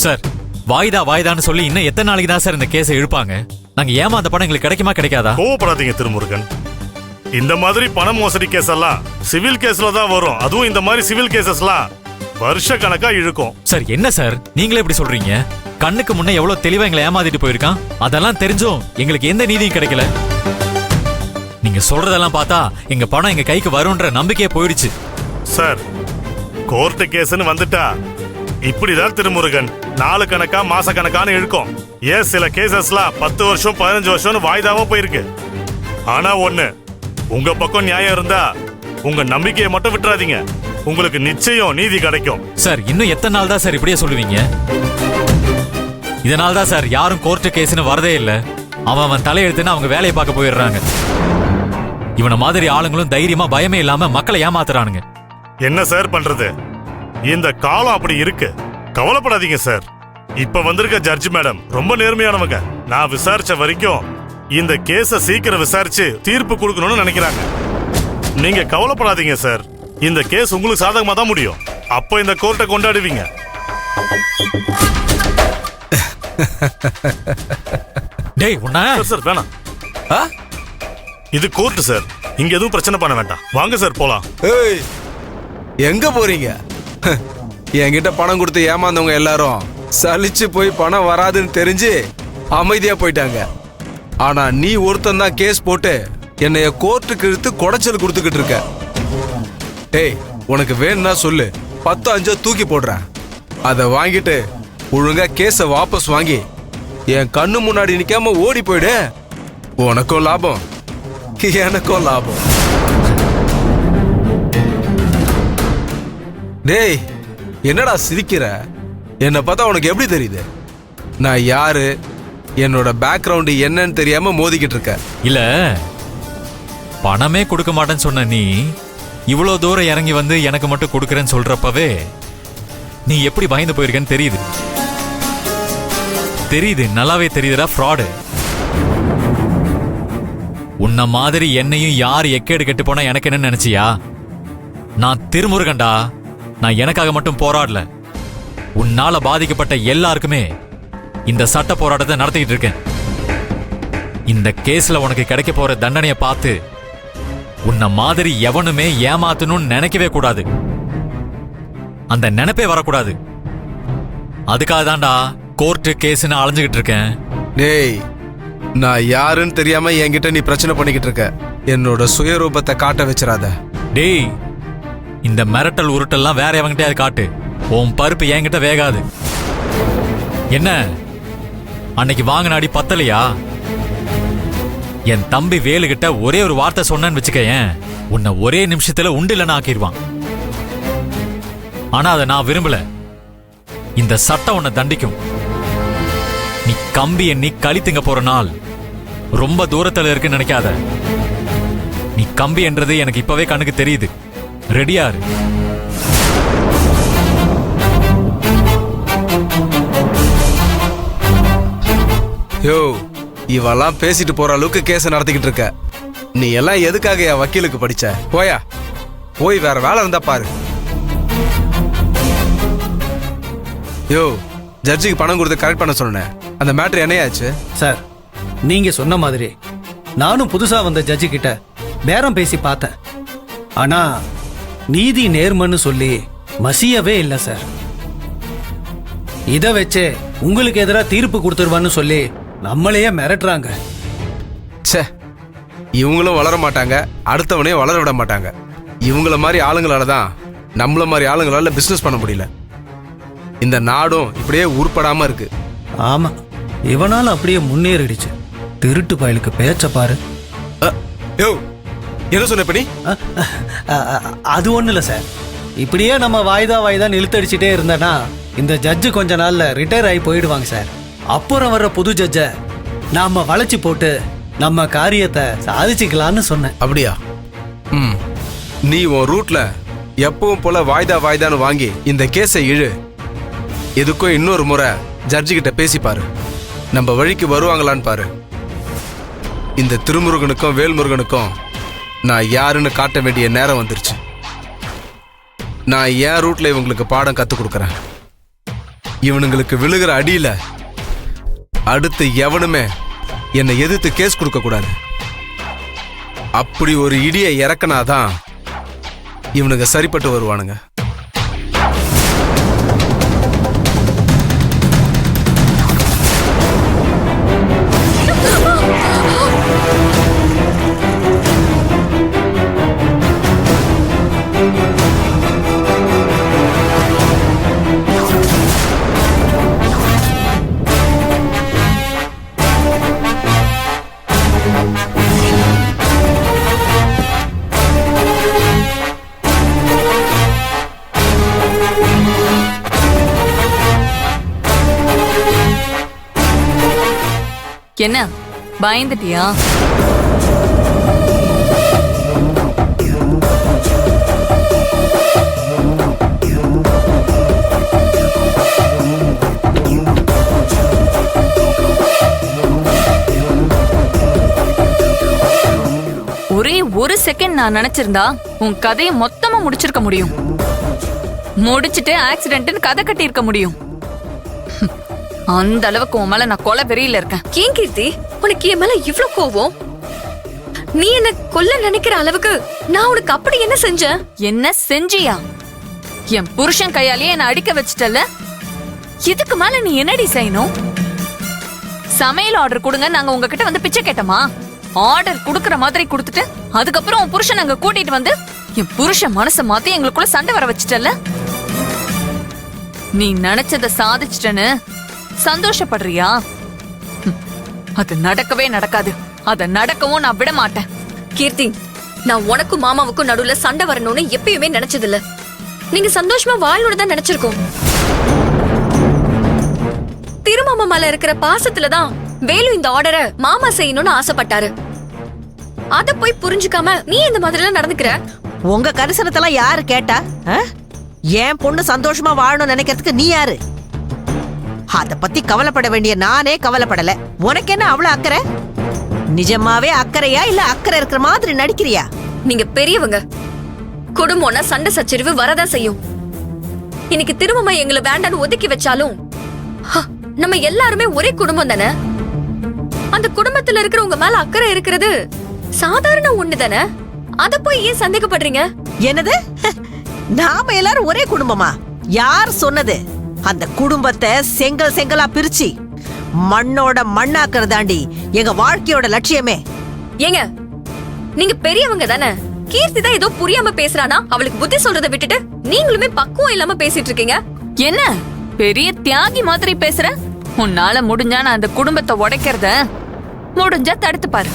Sir வாய்தான்னு சொல்லி இன்னும் எத்தனை நாளைக்கு தான் சார் இந்த கேஸை இழுப்பாங்க? நாங்க ஏமாந்த பணம் எங்களுக்கு கிடைக்குமா கிடைக்காதா? கோவப்படாதீங்க திருமுருகன். இந்த மாதிரி பண மோசடி கேஸ் எல்லாம் சிவில் கேஸ்ல தான் வரும். அதுவும் இந்த மாதிரி சிவில் கேசஸ்லாம் வருஷ கணக்கா இழுக்கும். சார் என்ன சார் நீங்களே இப்படி சொல்றீங்க? கண்ணுக்கு முன்ன எவ்வளவு தெளிவா எங்களை ஏமாத்திட்டு போயிருக்கான். அதெல்லாம் தெரிஞ்சும் எங்களுக்கு எந்த நீதியும் கிடைக்கல. நீங்க சொல்றதெல்லாம் பார்த்தா எங்க பணம் எங்க கைக்கு வரும்ன்ற நம்பிக்கையே போயிடுச்சு. சார் கோர்ட்டு கேஸ்ன்னு வந்துட்டா இப்படிதான் திருமுருகன், நாலு கணக்கா மாச கணக்கான இழுக்கும். ஏன் சில கேசஸ்லாம் 10 வருஷம் 15 வருஷம்னு வாய்தாவா போயிருக்கு. ஆனா ஒண்ணு, உங்க பக்கம் நியாயம் இருந்தா உங்க நம்பிக்கையை மட்டும் விட்டுறாதீங்க. உங்களுக்கு நிச்சயம் நீதி கிடைக்கும். சார் இன்னும் எத்தனை நாள் தான் சார் இப்படியே சொல்லுவீங்க? இதனால தான் சார் யாரும் கோர்ட்டு கேஸ்ன்னு வரதே இல்ல. அவன் தலையெடுத்துன்னு அவங்க வேலையை பார்க்க போயிடுறாங்க. இவனை மாதிரி ஆளுங்களும் தைரியமா பயமே இல்லாம மக்களை ஏமாத்துறானுங்க. என்ன சார் பண்றது? இந்த காலம் அப்படி இருக்கு. கவலைப்படாதீங்க சார். இப்ப வந்திருக்க ஜட்ஜ் மேடம் ரொம்ப நேர்மையானவங்க. நான் விசாரிச்ச வரைக்கும் இந்த கேஸ சீக்கிரம் விசாரிச்சு தீர்ப்பு கொடுக்கணும்னு நினைக்கிறாங்க. நீங்க கவலைப்படாதீங்க சார். இந்த கேஸ் உங்களுக்கு சாதகமா தான் முடியும். அப்ப இந்த கோர்ட்டை கொண்டாடுவீங்க. டேய் உன்ன சார் வேணாம். இது கோர்ட் சார். இங்க எதுவும் பிரச்சனை பண்ண வேண்டாம். வாங்க சார் போலாம். ஏய் எங்க போறீங்க? என்கிட்ட பணம் கொடுத்து ஏமாந்தவங்க எல்லாரும் சலிச்சு போய் பணம் வராதுன்னு தெரிஞ்சு அமைதியா போயிட்டாங்க. ஆனா நீ ஒருத்தன் தான் கேஸ் போட்டு என்னைய கோர்ட்டுக்கு இழுத்து குடைச்சல் கொடுத்துக்கிட்டு இருக்க. ஏய் உனக்கு வேணும்னா சொல்லு, 10-5 தூக்கி போடுறேன். அதை வாங்கிட்டு ஒழுங்கா கேஸ வாபஸ் வாங்கி என் கண்ணு முன்னாடி நிக்காம ஓடி போயிடு. உனக்கும் லாபம், எனக்கும் லாபம். டேய் என்னடா சிரிக்கிற? என்னை பார்த்தா உனக்கு எப்படி தெரியுது? நான் யாரு, என்னோட பேக்ரவுண்டு என்னன்னு தெரியாம மோதிக்கிட்டு இருக்க. இல்ல பணமே கொடுக்க மாட்டேன்னு சொன்ன நீ இவ்வளவு தூரம் இறங்கி வந்து எனக்கு மட்டும் கொடுக்கறேன்னு சொல்றப்பவே நீ எப்படி பயந்து போயிருக்கன்னு தெரியுது. தெரியுது, நல்லாவே தெரியுதுடா ஃப்ராடு. உன்ன மாதிரி என்னையும் யார் எக்கேடு கெட்டு போனா எனக்கு என்ன நினைச்சியா? நான் திருமுருகன்டா. நான் எனக்காக மட்டும் போராடல, உன்னால பாதிக்கப்பட்ட எல்லாருக்குமே இந்த சட்ட போராட்டத்தை நடத்திக்கிட்டு இருக்கேன். இந்த கேஸ்ல உனக்கு கிடைக்க போற தண்டனையை பார்த்து உன்ன மாதிரி எவனுமே ஏமாத்தணும்னு நினைக்கவே கூடாது. அந்த நினைப்பே வரக்கூடாது. அதுக்காக தான்டா கோர்ட்டு கேஸ்ன்னு அலைஞ்சுகிட்டு இருக்கேன். டேய் நான் யாருன்னு தெரியாம என்கிட்ட நீ பிரச்சனை பண்ணிக்கிட்டு இருக்க. என்னோட சுயரூபத்தை காட்ட வச்சிடாத. டேய் இந்த மிரட்டல் உருட்டெல்லாம் வேற எவங்கிட்டயாவது காட்டு. உன் பருப்பு என்கிட்ட வேகாது. என்ன அன்னைக்கு வாங்கினாடி பத்தலையா? என் தம்பி வேலுகிட்ட ஒரே ஒரு வார்த்தை சொன்னேன்னு வச்சுக்கேன், உன்னை ஒரே நிமிஷத்துல உண்டு இல்லைன்னு ஆக்கிடுவான். ஆனா அதை நான் விரும்பல. இந்த சட்டம் உன்னை தண்டிக்கும். நீ கம்பி எண்ணி கழித்துங்க போற நாள் ரொம்ப தூரத்துல இருக்குன்னு நினைக்காத. நீ கம்பி என்றது எனக்கு இப்பவே கண்ணுக்கு தெரியுது. ரெடியா இரு. யோ இவெல்லாம் பேசிட்டு போற அளவுக்கு கேஸ் நடத்திக்கிட்டு இருக்க. நீ எல்லாம் எதுக்காக என் வக்கீலுக்கு படிச்ச? போயா போய் வேற வேலை இருந்தா பாரு. யோ ஜட்ஜிக்கு பணம் கொடுத்து கரெக்ட் பண்ண சொன்னேன். அந்த மேட்டர் என்னையாச்சு? சார் நீங்க சொன்ன மாதிரி நானும் புதுசா வந்த ஜட்ஜி கிட்ட பேரம் பேசி பார்த்தேன். ஆனா நீதி நேர்மன்னு சொல்லி மசியவே இல்லை சார். இதை வச்சு உங்களுக்கு எதிராக தீர்ப்பு கொடுத்துருவான்னு சொல்லி நம்மளையே மிரட்டுறாங்க. சே இவங்களும் வளர மாட்டாங்க, அடுத்தவனையும் வளர விட மாட்டாங்க. இவங்கள மாதிரி ஆளுங்களால தான் நம்மள மாதிரி ஆளுங்களால பிசினஸ் பண்ண முடியல. இந்த நாடும் இப்படியே உருப்படாம இருக்கு. ஆமா இவனால அப்படியே முன்னேறிடுச்சு. திருட்டு பயலுக்கு பேச்ச பாரு. யோ என்ன சொன்ன பண்ணி? அது ஒண்ணு இல்ல சார். இப்படியே நம்ம வாய்தா இழுத்தடிச்சுட்டே இருந்தனா இந்த ஜட்ஜு கொஞ்ச நாள்ல ரிட்டையர் ஆகி போயிடுவாங்க சார். அப்புறம் வர்ற புது ஜட்ஜ நாம வளைச்சு போட்டு நம்ம காரியத்தை சாதிச்சுக்கலான்னு சொன்னேன். அப்படியா? நீ உன் ரூட்ல எப்பவும் போல வாய்தான்னு வாங்கி இந்த கேஸை இழு. எதுக்கும் இன்னொரு முறை ஜட்ஜி கிட்ட பேசி பாரு. நம்ம வழிக்கு வருவாங்களான்னு பாரு. இந்த திருமுருகனுக்கும் வேல்முருகனுக்கும் நான் யாருன்னு காட்ட வேண்டிய நேரம் வந்துருச்சு. நான் என் ரூட்ல இவங்களுக்கு பாடம் கத்து கொடுக்கறேன். இவனுங்களுக்கு விழுகிற அடியில அடுத்து எவனுமே என்னை எதிர்த்து கேஸ் கொடுக்க கூடாது. அப்படி ஒரு இடியை இறக்கனாதான் இவனுங்க சரிப்பட்டு வருவானுங்க. என்ன பயந்துட்டியா? ஒரே ஒரு செகண்ட் நான் நினைச்சிருந்தா உன் கதையை மொத்தமா முடிச்சிருக்க முடியும். முடிச்சிட்டு ஆக்சிடென்ட்னு கதை கட்டி இருக்க முடியும். அந்த அளவுக்கு உன் மேல நான் கொலை வெறியில இருக்கேன். ஏன் கீர்த்தி உனக்கு என் மேல இவ்ளோ கோவம்? நீ என்ன கொல்ல நினைக்கிற அளவுக்கு நான் உனக்கு அப்படி என்ன செஞ்சேன்? என்ன செஞ்சியா? என் புருஷன் கையாலேயே என்ன அடிக்க வச்சிட்டல. இதுக்கு மேல நீ என்னடி செய்யணும்? சமையல் ஆர்டர் கொடுங்க, நாங்க உங்ககிட்ட வந்து பிச்சை கேட்டோமா? ஆர்டர் குடுக்கற மாதிரி கொடுத்துட்டு அதுக்கப்புறம் உன் புருஷன் அங்க கூட்டிட்டு வந்து என் புருஷன் மனசை மாத்தி எங்களுக்குள்ள சண்டை வர வச்சிட்டல. நீ நினைச்சத சாதிச்சிட்டன்னு சந்தோஷப்படுறியா? அது நடக்கவே நடக்காது. அத நடக்கவும் நான் விட மாட்டேன். கீர்த்தி, நான் உனக்கும் மாமாவுக்கும் நடுவுல சண்டை வரணும்னு எப்பயுமே நினைச்சதில்ல. நீங்க சந்தோஷமா வாழணும்னு தான் நினைச்சிருக்கோம். திருமாமா மேல இருக்கிற பாசத்துலதான் வேலு இந்த ஆர்டரை மாமா செய்யணும்னு ஆசைப்பட்டாரு. அத போய் புரிஞ்சுக்காம நீ இந்த மாதிரி எல்லாம் நடந்துக்கிற. உங்க கரிசனத்தெல்லாம் யாரு கேட்டா? என் பொண்ணு சந்தோஷமா வாழணும்னு நினைக்கிறதுக்கு நீ யாரு? அத பத்தி கவலைப்பட வேண்டிய நானே கவலைப்படல. உனக்கு என்ன அவ்வளவு அக்கறை? நிஜமாவே அக்கறையா இல்ல அக்கறை இருக்கிற மாதிரி நடிக்கிறியா? நீங்க பெரியவங்க. குடும்பம்னா சண்டை சச்சரிவு வரதான் செய்யும். இன்னைக்கு திருமமா எங்களை வேண்டான்னு ஒதுக்கி வச்சாலும் நம்ம எல்லாருமே ஒரே குடும்பம் தானே. அந்த குடும்பத்துல இருக்கிறவங்க மேல அக்கறை இருக்கிறது சாதாரண ஒண்ணு தானே. அத போய் ஏன் சந்தேகப்படுறீங்க? என்னது? நாம எல்லாரும் ஒரே குடும்பமா? யார் சொன்னது? அந்த குடும்பத்தை செங்கல் செங்கலா பிரிச்சு மண்ணோட மண்ணாக்குறதாண்டி எங்க வாழ்க்கையோட லட்சியமே. ஏங்க, நீங்க பெரியவங்க தானே. கீர்த்தி தான் ஏதோ புரியாம பேசுறானா அவளுக்கு புத்தி சொல்றதை விட்டுட்டு நீங்களுமே பக்குவம் இல்லாம பேசிட்டு இருக்கீங்க. என்ன பெரிய தியாகி மாதிரி பேசுற? உன்னால முடிஞ்சா நான் அந்த குடும்பத்தை உடைக்கிறத முடிஞ்சா தடுத்து பாரு.